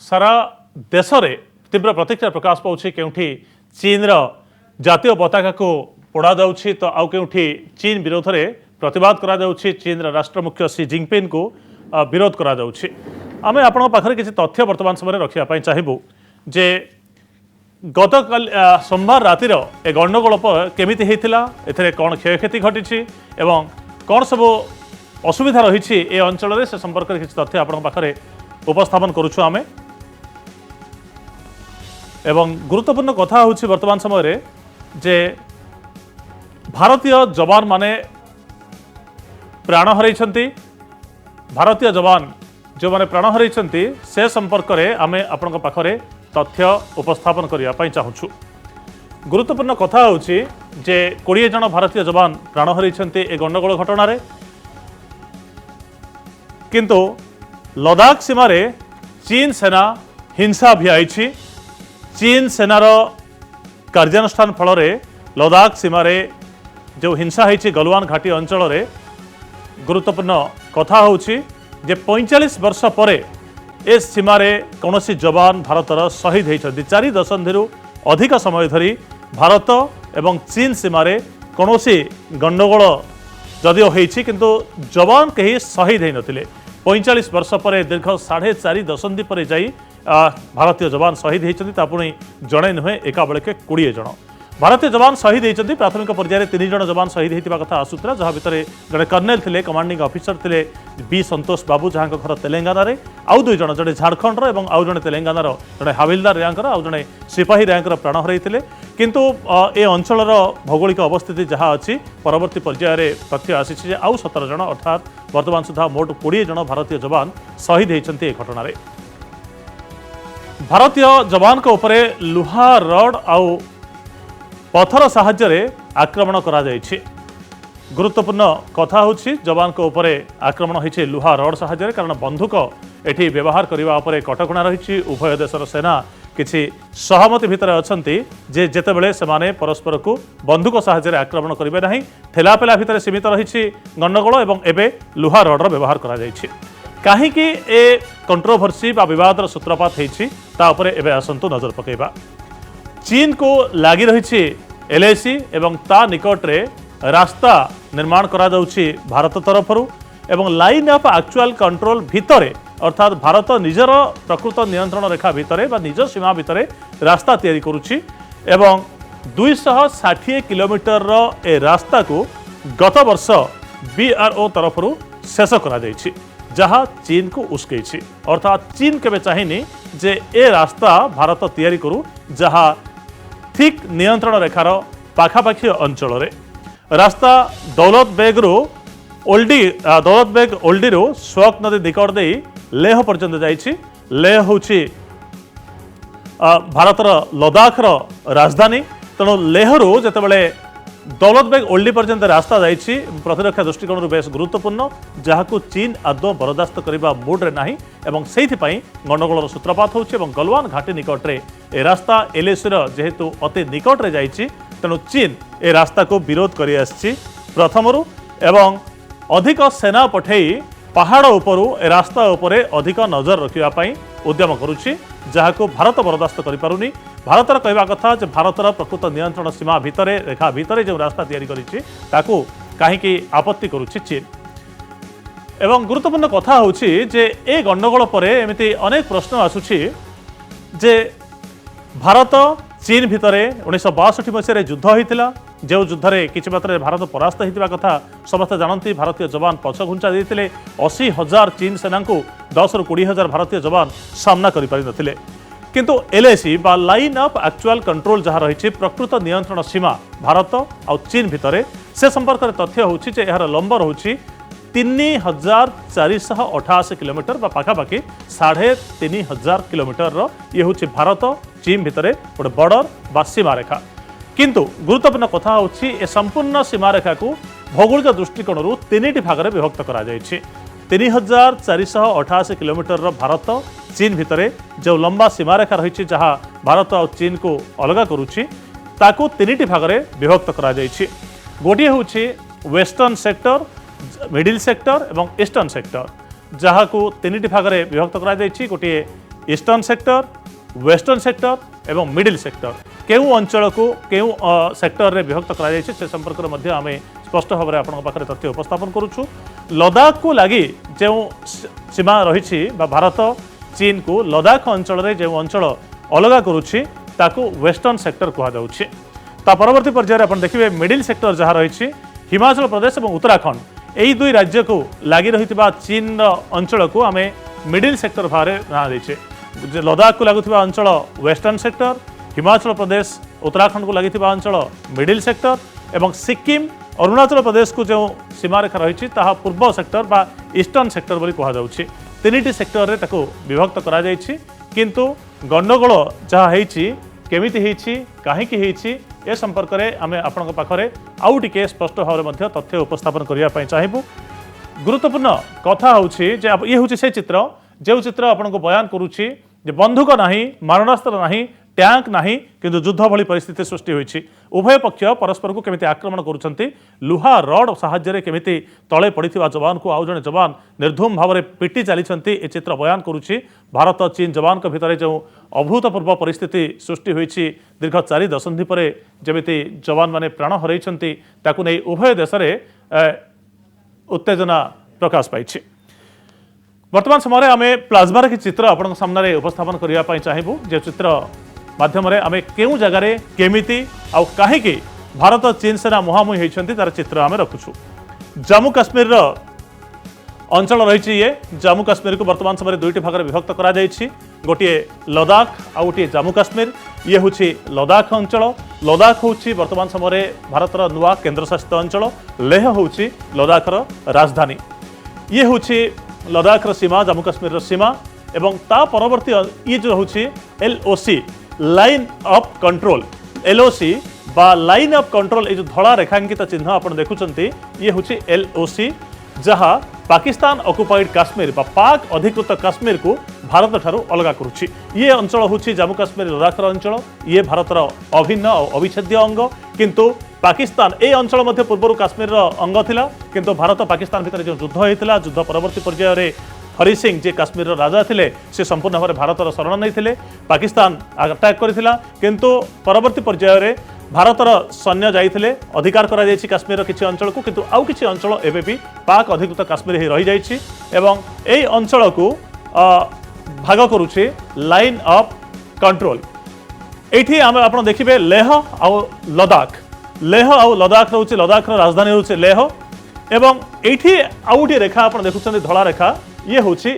सारा देश में तीव्र प्रतिक्रिया प्रकाश पाँच के चीन जातीय पताका को पोड़ा जाऊँगी तो आउ के चीन विरोध में प्रतिवाद करा जाउछि। चीन राष्ट्र मुख्य सी जिनपिंग को विरोध करा जाउछि। आमे आपण पाखरे किसी तथ्य वर्तमान समय रखिया चाहबू जे गतकाल सोमवार रातिर ए गंडगोल केमिति हेतिला, एथिरे कौन क्षयक्षति घटी एवं कौन सब असुविधा रही ए अंचल से संपर्क में किसी तथ्य आपण पाखरे उपस्थापन करुछु आमे। एवं गुरुत्वपूर्ण कथा होछि वर्तमान समय रे जे भारतीय जवान माने प्राण हरैछन्ति। भारतीय जवान जो माने प्राण हरैछन्ति से संपर्क में आमे आपण पाखरे तथ्य उपस्थापन करिया पई चाहूछु। गुरुत्वपूर्ण कथा होछि जे 20 जन भारतीय जवान प्राण हरैछन्ति ए गंडगोल घटना रे, किंतु लद्दाख सीमारे चीन सेना हिंसा भियाइछि। चीन सेनार कार्यानुष्ठान फल लद्दाख सीमारे जो हिंसा होती गलवान घाटी अंचल रे गुरुत्वपूर्ण कथा होछि जे 45 वर्ष पर ए सीमारे कौन जवान भारतर शहीद होती। 4 दशंधि अधिक समय धरी भारत एवं चीन सीमारे कौन गंडगोल जदिओ होती किंतु जवान कहीं शहीद हो नथिले। 45 वर्ष पर दीर्घ 4.5 दशंधि पर जाई भारतीय जवान शहीद होती पुणी जड़े नुहे एका बेलके 20 जन भारतीय जवान शहीद होती। प्राथमिक पर्यायर 3 जन जवान शहीद होता कथा आसूला, जहाँ भितर जड़े कर्नेल थे कमांडिंग ऑफिसर थे बी संतोष बाबू जहाँ घर तेलेंगाना रे, आउ 2 जन जड़े झारखंड और आउ जड़े तेलेंगानार जड़े हाविलदार रैंकर आउ जड़े सिपाही रैंकर प्राण हरैथिले। किंतु ए अंचल भौगोलिक अवस्थिति जहाँ अच्छी परवर्ती पर्यायर तथ्य आसी आउ 17 जन अर्थात वर्तमान सुधा मोट 20 जन भारतीय जवान शहीद होती घटना। भारतीय जवान को उपरे लुहा रड आउ पथर साहाय्य आक्रमण करा जायछि। गुरुत्वपूर्ण कथा होछि जवान को उपरे आक्रमण होइछि लुहा रड साहाय्य, कारण बंधुक एठी व्यवहार करबा उपरे कटकणा रहिछि। उभय देशर सेना किछि सहमति भितर अछंती जे जेतेबेले सेमाने परस्पर को बंधुक साहाय्य आक्रमण करिवे नाही। ठेलापेला भितर सीमित रहिछि गंडगोल एवं एबे लुहा रडर व्यवहार करा जायछि। काहेकि ए कंट्रोवर्सी बा विवादर सूत्रपात होइछि ता उपरे एबे आसंतु नजर पकेबा। चीन को लगी रही एलएसी एवं ता निकट रे रास्ता निर्माण करा जाउछि भारत तरफरु एवं लाइन ऑफ एक्चुअल कंट्रोल भितरे अर्थात भारत निजर प्रकृत नियंत्रण रेखा भितरे बा निज सीमा भितरे रास्ता तैयारी करुछि एवं 260 किलोमीटर रो ए रास्ता को गत वर्ष बीआरओ तरफरु शेष करा जाइछि, जहाँ चीन को उस्कैछि। अर्थात चीन केबे चाहिनी जे ए रास्ता भारत तैयारी करू जहाँ ठीक नियंत्रण रेखार पाखापाखी अंचल रे रास्ता दौलत बेग ओल्डी रू स्वक नदी निकट दे लेह पर्यंत जाइछि। लेह होछि भारतर लद्दाखर राजधानी, तेणु लेहरु जेतेबेले दौलत बेग ओल्डी पर्यंत रास्ता जाइछि प्रतिरक्षा दृष्टिकोण बेस गुरुत्वपूर्ण, जहां चीन आदौ बरदास्त करने मुड्रे ना एवं से गंडगोल सूत्रपात होछि। गलवान घाटी निकट रे ए रास्ता एलएसी जेहेतु अति निकट रे जाइछि तेणु चीन ए रास्ता को विरोध करि आछि प्रथमरु एवं अधिक सेना पठेई पहाड़ उपरू ए रास्ता उपरे अधिक नजर रखिया पई उद्यम करुछि, जहां भारत बरदास्त करि पारुनी। भारतर कहवा कथा जे भारतर प्रकृत नियंत्रण सीमा भितरे रेखा भितरे जो रास्ता तैयारी करिछि ताकू काहेकि आपत्ति करुछि चीन। एवं गुरुत्वपूर्ण कथा होछि जे ए गंडगोल परे एमिति अनेक प्रश्न आसुछि जे भारत चीन भितरे 1962 मसीह युद्ध होइतिला, जो युद्ध में किछि मात्रा भारत परास्त होइतिबा कथा समस्त जानती। भारतीय जवान पछ घुंचा देइतिले। 80,000 चीन सेना को 10 ରୁ 20,000 भारतीय जवान सामना करि पारि नथिले। किंतु एलएसी बा लाइन ऑफ एक्चुअल कंट्रोल जहाँ रही प्रकृत नियंत्रण सीमा भारत और चीन भितर से संपर्क में तथ्य होछि जे यार लंब रहुछि 3,488 किलोमीटर पाखापाखि 3,500 किलोमीटर ये हूँ भारत चीन भितर गोटे बॉर्डर बा सीमा रेखा। किंतु गुरुत्वपूर्ण कथा होछि ए संपूर्ण सीमा रेखा को भौगोलिक दृष्टिकोण 3टी भाग में विभक्त करा जायछि। 3,488 किलोमीटर भारत चीन भितर जो लंबा सीमा रेखा रही जहाँ भारत और चीन को अलग करुछि ताकू 3टी भाग में विभक्त करा जायछि। गोटे हूँ वेस्टर्न सेक्टर, मिडिल सेक्टर एवं ईस्टर्न सेक्टर, जहाँ को 3टी भाग में विभक्त करा जायछि। गोटे ईस्टर्न सेक्टर, वेस्टर्न सेक्टर एवं मिडिल सेक्टर केउ अंचल को केउ सेक्टर रे विभक्त करा जायछि से संपर्क रे मध्य आमे स्पष्ट भाव में आपन पाखरे तथ्य उपस्थापन करूछु। लद्दाख को लगी जो सीमा रही भारत चीन को लद्दाख अंचल रे जो अंचल अलग करुछि ताकू वेस्टर्न सेक्टर कहा जाउछि। ता परवर्ती पर्यायर अपन देखिबे मिडिल सेक्टर जहाँ रही हिमाचल प्रदेश और उत्तराखंड यही दुई राज्य को लगी रही चीन अंचल को आम मिडिल सेक्टर भाव ना देचे। लद्दाख को लगुवा अंचल वेस्टर्न सेक्टर, हिमाचल प्रदेश उत्तराखंड को लगी अंचल मिडिल सेक्टर एवं सिक्किम अरुणाचल प्रदेश को जो सीमारेखा रही पूर्व सेक्टर बा ईस्टर्न सेक्टर बोली कहा जाउछि। तीनिटी सेक्टर रे ताको विभक्त करा जायछि किंतु गंडगोल जहाँ होइछि केमिति होइछि काहेकि होइछि ए संपर्क में आम आपण पाखरे आउ टिके स्पष्ट भाव में तथ्य उपस्थापन करने चाहबू। गुरुत्वपूर्ण कथा होउछि जे ये होउछि से चित्र जो चित्र आपन को बयान करुछि जे बंधुक नाही, मारणास्त्र नाही, टैंक नाही किंतु युद्ध भली परिस्थिति सृष्टि होइछि। उभय पक्ष परस्पर को केमिति आक्रमण करुछंती, लुहा रड साहाय्य केमिति तले पड़िथिबा जवान को आउ जणे जवान निर्धूम भाव में पिटी चलीछंती ए चित्र बयान करुछि। भारत चीन जवान के भितर जो अभूतपूर्व परिस्थिति सृष्टि होइछि दीर्घ 4 दशंधि परे जेमिति जवान माने प्राण हरैछंती ताकू नै उभय देश में उत्तेजना प्रकाश पाइछि। वर्तमान समय आम प्लाज्मार कि चित्र आपण सामने उपस्थापन करने चाहबू जे चित्र माध्यम आम केउ जगार केमिति आउ काहेकि भारत चीन सेना मुहांमुही होइछंती तार चित्र आम रखुछु। जम्मू काश्मीर अंचल रही ये जम्मू काश्मीर को वर्तमान समय दुईटी भाग में विभक्त करा जायछि। गोटे लद्दाख आ गोटे जम्मू काश्मीर ये हूँ लद्दाख अंचल। लद्दाख हूँ वर्तमान समय भारतर नुआ केन्द्रशासित अंचल, लेह हूँ लद्दाखर राजधानी। ये हूँ लद्दाखर सीमा, जम्मू काश्मीर सीमा एवं ता परवर्ती ये जो हूँ LOC line of control, LOC बा लाइन ऑफ कंट्रोल ये जो धड़ा रेखांकित चिन्ह आप देखुंटे ये हूँ LOC जहाँ पाकिस्तान ऑक्युपाइड काश्मीर बा पाक अधिकृत काश्मीर को भारत ठारू अलग करुछि। ये अंचल हूँ जम्मू काश्मीर लद्दाखर अंचल, ये भारतर अभिन्न और अविच्छेद्य अंग किंतु पाकिस्तान ए अंचल मध्य पूर्व काश्मीर अंग थिला किंतु भारत पाकिस्तान भितर जो युद्ध होता युद्ध परवर्ती पर्यायर हरि सिंह जे काश्मीर राजा थिले से संपूर्ण भाव भारतर शरण नहीं पाकिस्तान अटैक करथिला किंतु परवर्ती पर्यायर भारतर सैन्य जाइथिले अधिकार करा जायछि काश्मीर किछि अंचल को किंतु आउ किछि अंचल एबे भी पाक अधिकृत काश्मीर ही रही जायछि एवं एई अंचल को भाग करूछि लाइन ऑफ कंट्रोल। एठी आम आपण देखिबे लेह आउ लद्दाख, लेह आउ लद्दाख रहउछि लद्दाखर राजधानी रहउछि लेह एवं एठी आउटी रेखा आपण देखुछन्ते धळा रेखा ये होछि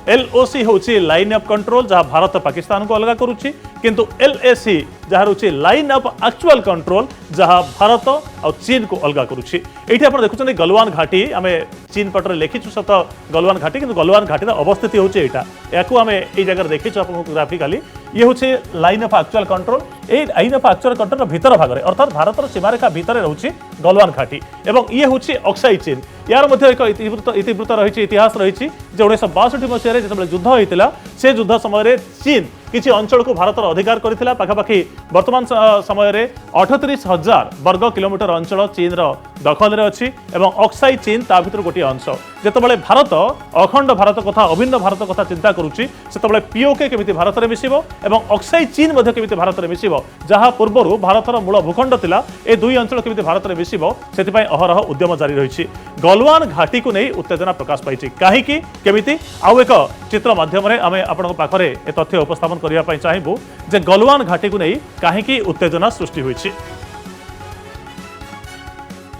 LOC होछि लाइन ऑफ कंट्रोल जहाँ भारत पाकिस्तान को अलग करुछि किंतु LAC जहाँ रोचे लाइन ऑफ एक्चुअल कंट्रोल जहाँ भारत और चीन को अलग करुछि। एठी आपण देखुछन्ते गलवान घाटी आम चीन पटरे लिखिछु सत गलवान घाटी किंतु गलवान घाटीर अवस्थिति होछि एटा याकू आम ए जगह देखिछु आपन ग्राफिकली ये होछि लाइन ऑफ एक्चुअल कंट्रोल। ए लाइन ऑफ एक्चुअल कंट्रोल भीतर भाग में अर्थात भारतर सीमारेखा भितर रहउछि गलवान घाटी एवं ये होछि अक्साई चीन। यार मध्य एक इतिवृत्त रही इतिहास रही 1962 मसीह जो युद्ध होता से युद्ध समय चीन किसी अंचल को भारत अधिकार करथिला पाखापाखि वर्तमान समय 38,000 वर्ग किलोमीटर अंचल चीन दखल रे अछि एवं अक्साई चीन ता भितर गोटे अंश। जेतेबेले भारत अखंड भारत कथा अभिन्न भारत कथा चिंता करुछि सेतेबेले POK केमिति भारत रे मिसिबो एवं अक्साई चीन मध्ये केमिति भारत रे मिसिबो जहाँ पूर्वरु भारतर मूल भूखंड थिला ए दुई अंचल केमिति भारत रे मिसिबो सेतिपय अहरह उद्यम जारी रहिछि। गलवान घाटी को नहीं उत्तेजना प्रकाश पाइछि काहेकि केमिति आउ एक चित्र माध्यम रे आमे आपन पाखरे ए तथ्य उपस्थापन करिया पई चाहबू जे गलवान घाटी को नहीं काहेकि उत्तेजना सृष्टि होइछि।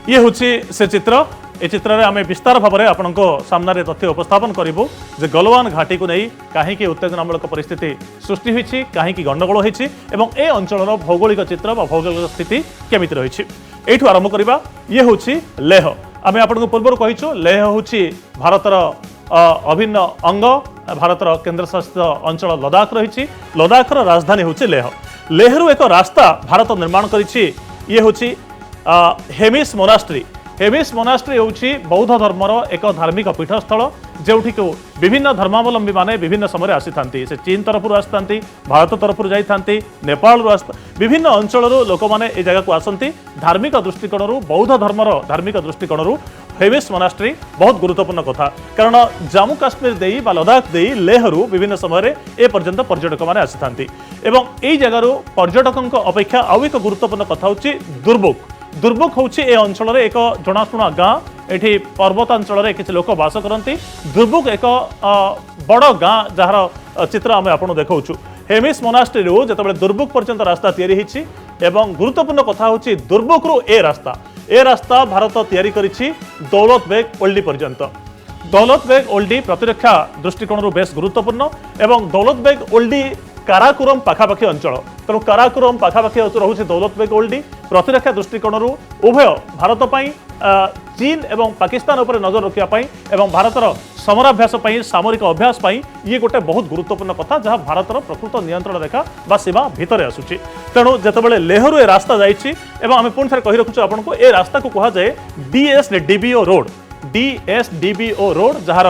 ये होछि से चित्र ए चित्र रे आमे विस्तार भाव में आपन को सामने तथ्य उपस्थापन करिबू जे गलवान घाटी को नहीं काहेकि उत्तेजनामूलक परिस्थिति सृष्टि होइछि काहेकि गंडगोल होइछि एवं ए अंचलर भौगोलिक चित्र बा भौगोलिक स्थिति केमिति रहिछि। एठु आरंभ करिबा ये होछि लेह। आमे आपन पूर्व कहिछु लेह होछि भारतर अभिन्न अंग भारतर केन्द्रशासित अंचल लद्दाख रही। लद्दाखर राजधानी होछि लेह। लेहरु एक रास्ता भारत निर्माण करिछि ये होछि हेमिस मोनास्ट्री। हेमिस मोनास्ट्री होछि बौद्ध धर्मर एक धार्मिक पीठस्थल जोठी को विभिन्न धर्मावलंबी माने विभिन्न समय आसी थांती से चीन तरफ आसती भारत तरफ जाई थांती नेपाल विभिन्न अंचल लोक माने ए जगह को आसती धार्मिक दृष्टिकोण बौद्ध धर्मर धार्मिक दृष्टिकोण हेमिस मोनास्ट्री बहुत गुरुत्वपूर्ण कथा कारण जम्मू काश्मीर देई बा लद्दाख देई लेहरु विभिन्न समय ए पर्यंत पर्यटक माने आसी एवं एई जगार पर्यटकों अपेक्षा आउ एक गुरुत्वपूर्ण कथा होची दुर्बुक दुर्बुक होची ए अंचल एक जनाशुना गाँ एठी पर्वतांचल किसी लोक बास करती दुर्बुक एक बड़ गाँ जार चित्र आम आपको देखाऊँ हेमिस मोनास्ट्री जो दुर्बुक पर्यंत रास्ता तैयारी होती एवं गुरुत्वपूर्ण कथा होची दुर्बुक रु ए रास्ता भारत तैयारी करिछि दौलत बेग ओल्डी पर्यंत दौलत बेग ओल्डी प्रतिरक्षा दृष्टिकोण बेस गुरुत्वपूर्ण एवं दौलत बेग ओल्डी काराकोरम पाखापाखि अंचल तेणु काराकोरम पाखापाखि रोचे दौलत बेग ओल्डी प्रतिरक्षा दृष्टिकोण उभय भारत चीन एवं पाकिस्तान उपर नजर रखापी एवं भारतर समराभ्यास सामरिक अभ्यास ये गोटे बहुत गुरुत्वपूर्ण कथा जहाँ भारतर प्रकृत नियंत्रण रेखा बा सीमा भितर आसूची तेणु जितेबाला लेहरु ए रास्ता जाइए आम पुणी थे कही रखुच्छे आपको ए रास्ता को कहुए DSDBO रोड जार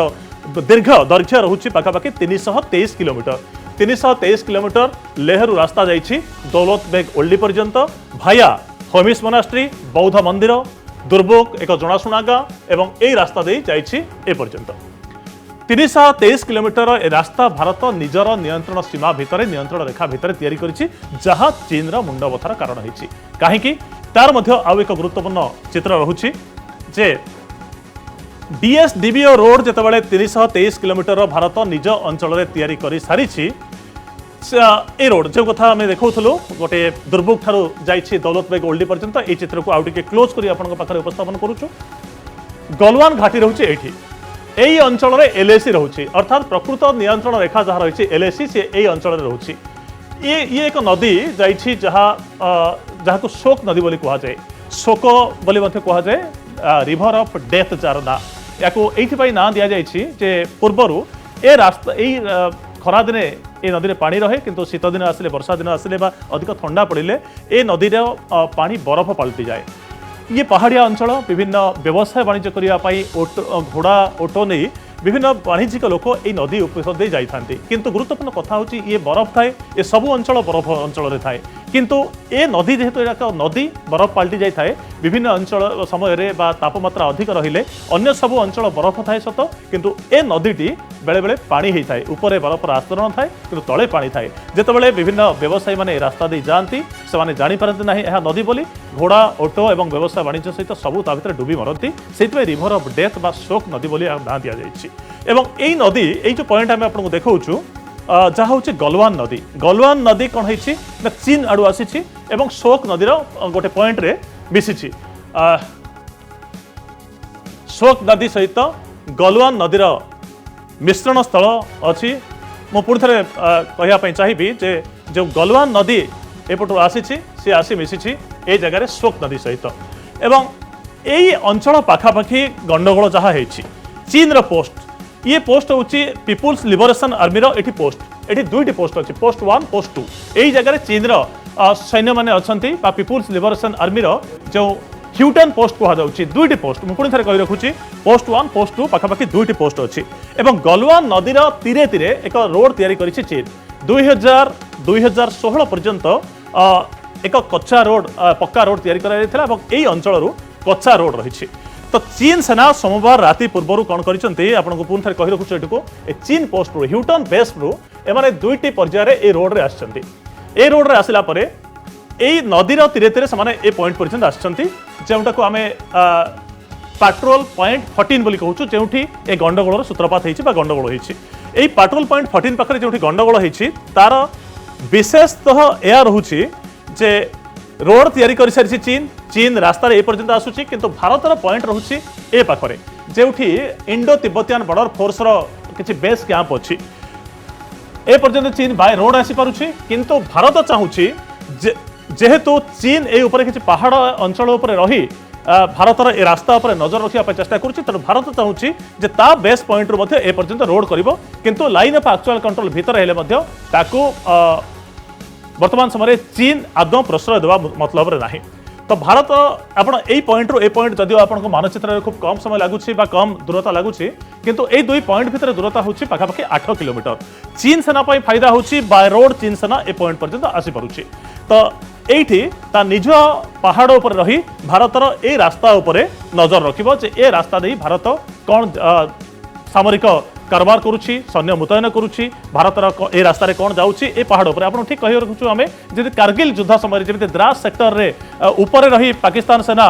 दीर्घ दैर्घ्य रोचे पाखापाखि 323 किलोमीटर 323 किलोमीटर लेहरु रास्ता जाइए दौलत बेग ओल्डी पर्यंत भाया हेमिस मोनास्ट्री बौद्ध मंदिर दुर्बुक एक जनाशुना गाँ एवं यही रास्ता दे जाइए ए पर्यंत 323 किलोमीटर ए रास्ता भारत निजर नियंत्रण सीमा भितर नियंत्रण रेखा भितर तैयारी करिछि जहाँ चीन मुंड बथार कारण होइछि काहेकि तार मध्य आउ एक गुरुत्वपूर्ण चित्र रहुछि जे DSDBO रोड जेतेबेले 323 किलोमीटर भारत निज अंचल रे तैयारी करि सारिछि ए रोड जो कथा आम देखुलु गोटे दुर्बुक ठारू जाइए दौलत बेग ओल्डी पर्यंत ये चित्र को आउ टिके क्लोज करी आपन पाखरे उपस्थापन करूछु गलवान घाटी रहउछि एठी एई अंचल रे LAC रहउछि अर्थात प्रकृत नियंत्रण रेखा जहाँ रही LAC से एई अंचल रे रहउछि ये एक नदी जाइछि जहाँ को शोक नदी बोली कहा जाए शोक बोली मध्य कहा जाए रिवर ऑफ डेथ जार ना याको एइथिपाई ना दिया जाइछि जे पूर्वरु ए रास्ता एई खरा दिने ए नदी में पानी रहे किंतु शीत दिन आसिले वर्षा दिन आसिले बा अधिक ठंडा पड़िले ए नदी पानी बरफ पलटि जाए ये पहाड़िया अंचल विभिन्न व्यवसाय वाणिज्य करने घोड़ा ऑटो नहीं विभिन्न वाणिज्यिक लोक ये नदी उपदे जाती किंतु गुरुत्वपूर्ण कथा होची ये बरफ थाए ये सबू अंचल बरफ अंचल थाए किंतु ए नदी जेहेतु एक नदी बरफ पलटि जाए विभिन्न अंचल समय रे बा तापमात्रा अधिक रहिले अन्य सबू अंचल बरफ थाए सत किंतु ए नदीटी बेले बेले पानी होता है ऊपर बरफर आस्तरण थाए किंतु तले पानी थाए जितेबाला विभिन्न व्यवसायी मैंने रास्ता दे जाती से जापारती ना यह नदी बोली घोड़ा ऑटो और व्यवसाय वाणिज्य सहित सबू ता भीतर डुबी मरती से रिवर ऑफ डेथ बा शोक नदी बोली ना दि जाइए एवं यही नदी ये जो पॉइंट आम आपको देखा जहाँ हूँ गलवान नदी कौन है चीन आड़ू आसी शोक नदीर गोटे पॉइंट रे मिसी शोक नदी सहित गलवान नदीर मिश्रण स्थल अच्छी मु पुणी थे कहवाई चाहिए जे जो गलवान नदी एपटू आसी सी आसी मिसी ए जगह शोक नदी सहित एवं यही अंचल पाखापाखि गंडगोल जहाँ है चीन रो पोस्ट ये पोस्ट हूँ पीपुल्स लिबरेशन आर्मी एटी पोस्ट एटी दुईटी पोस्ट अच्छी पोस्ट 1 पोस्ट 2 यही जगह चीन सैन्य मैंने अच्छा पीपुल्स लिबरेशन आर्मी जो ह्यूटन पोस्ट कहुच्छी दुईटी पोस्ट मुझे थे कही रखुच्छी पोस्ट 1 पोस्ट 2 पाखापाखि दुईटी पोस्ट अच्छी एवं गलवान नदीर तीरे तीरे एक रोड तैयारी करिछि चीन 2016 पर्यंत एक कच्चा रोड पक्का रोड तैयारी करा यही अंचल कच्चा रोड रही तो चीन सेना सोमवार राति पूर्व कौन करको पुणी थे कही रखुच्छे ये चीन पोस्ट रू ह्यूटन बेस रू एमाने दुईटी पर्यायर ए रोड रे आछंती ए रोड रे आसिला परे एई नदीर तीरे तीरे से ए पॉइंट पर्यंत आछंती जेउटा को आमे पेट्रोल पॉइंट 14 बोली कहूँ जो ए गंडगोल सूत्रपात होती गंडगोल होती यही पेट्रोल पॉइंट 14 पाखे जो गंडगोल होती तार विशेषतः यह रोचे जे रोड तैयारी कर सारी चीन चीन रास्ता ए पर्यंत आसूची किंतु भारतर पॉइंट रोचे ए पाखरे जो इंडो तिब्बतियान बॉर्डर फोर्स किसी बेस कैंप अच्छी ए पर्यंत चीन बाय रोड आसी पारुछि किंतु भारत चाहूँगी जेहेतु चीन ए ऊपर किसी पहाड़ अंचल उपर रही भारतर ए रास्ता उपर नजर रखा चेष्टा करुच्ची तेणु भारत चाहूँगी जे ता बेस पॉइंट रू ए पर्यंत रोड करिवो किंतु लाइन ऑफ एक्चुअल कंट्रोल भीतर हेले मध्य ताकू वर्तमान समय चीन आदौ प्रश्रय देवा मतलब रे नाही तो भारत आपण एई पॉइंट रू ए पॉइंट जदिव आपन मानचित्र खूब कम समय लगुच कम दूरता लगुच किंतु ए दुई पॉइंट भितर दूरता होची पाखापाखि 8 किलोमीटर चीन सेना पई फायदा होची बाय रोड चीन सेना ए पॉइंट पर्यंत आसी पारुची तो एठी ता निज पहाड़ उपर रही भारतर ए रास्ता उपरे नजर रखिबो जे ए रास्ता दे भारत कौन सामरिक कारबार करुच्ची सैन्य मुतयन करुच्ची भारतर ए रास्ता कौन जाऊँगी ए पहाड़ पर आप ठीक कही रखुचु आम जी कारगिल युद्ध समय जमी द्रास सेक्टर रे ऊपर रही पाकिस्तान सेना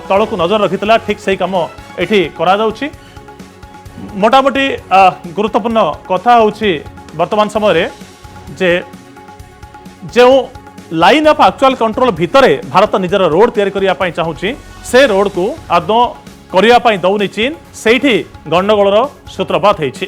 तल को नजर रखी ठीक से कम ये करा मोटामोटी गुरुत्वपूर्ण कथा होची वर्तमान समय रे जे जो लाइन ऑफ एक्चुअल कंट्रोल भितर भारत निजर रोड तैयारी करने चाहूँगी से रोड को आदौ करने दौनी चीन से गंडगोलर सूत्रपात होती।